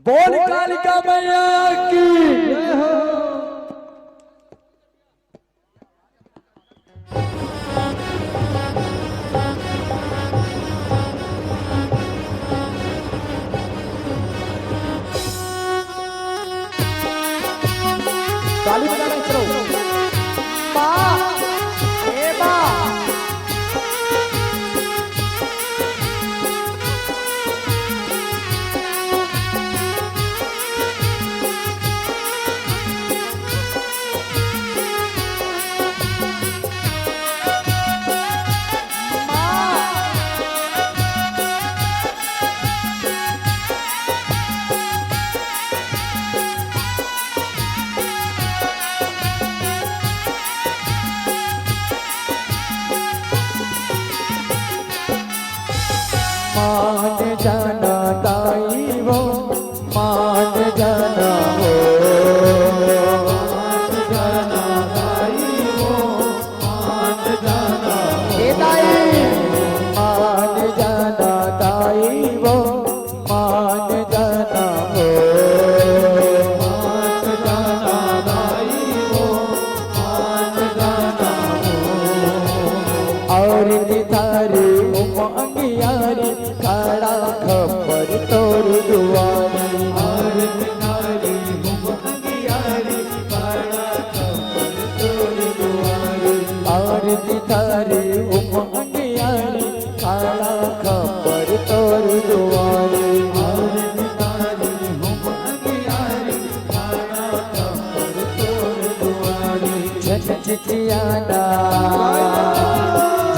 बोल कालिका मैया की जय हो। ताली बजाना चलो माँ ए माँ मान जाना ताई वो मान जाना हो मान जाना ताई वो मान जाना हे ताई मान जाना ताई वो मान जाना हो मान जाना ताई वो मान जाना हो और थारी उमंगियारी खड़ा खबर तोर दुआरी और थारी उमंगियारी खड़ा खबर तोर दुआरी और थारी उमंगियारी खड़ा खबर तोर दुआरी और थारी उमंगियारी खड़ा खबर तोर दुआरी झट चिचियाना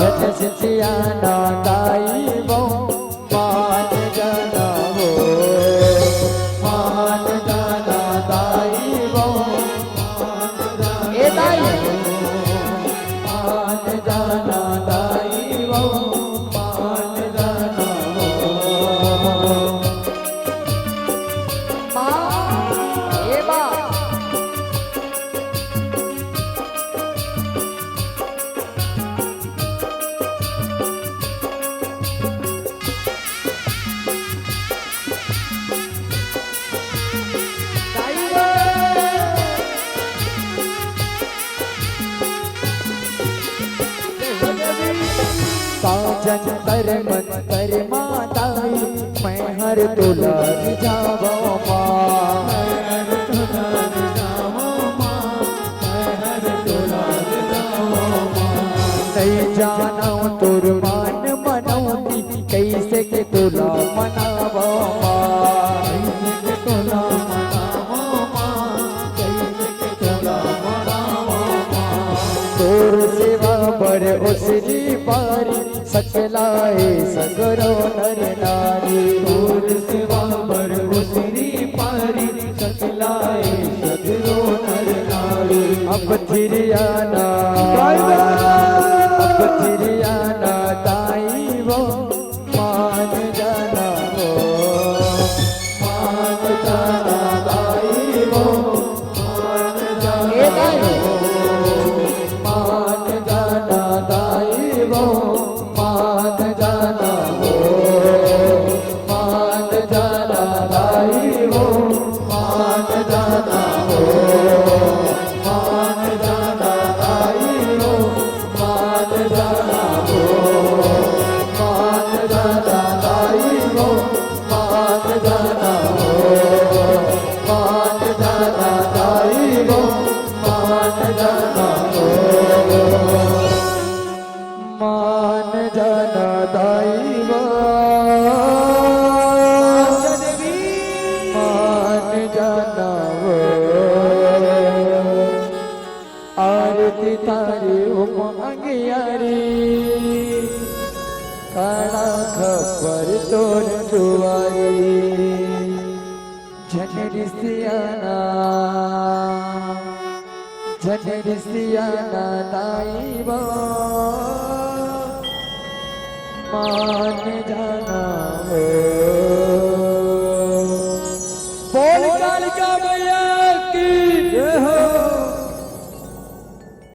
झट चिचियाना ताई वो मान जाना हो मान जाना ताई वो मान जाना ताई वो मान जाना हो माँ ए माँ साजन कर मन कर माताई मैं हर तुला जावो माँ मैं हर तुला जावो माँ मैं हर तुला जावो माँ नहीं जाना तुर मान मनौती कैसे के तुला मनावो माँ कैसे के तुला मनावो माँ कैसे के तुला मनावो माँ तोर सेवा पर उसरी पारी सकलाए सगरो नर नारी तोर सेवा पर उसरी पारी सकलाए सगरो नर नारी अब थिरियाना ताई वो मान जाना हो मान जाना ताई वो मान जाना हो मान जाना ताई वो मान जाना हो मान जाना ताई वो मान जाना हो मान जाना ताई वो मान जाना हो मान जाना ताई वो मान जाना हो मान जाना ताई वो मान जाना हो मान जाना दाई मान जाना वो आरती तारी उमंगियारी खड़ा खबर तोर दुआरी झटरिसियाना ताई वो मान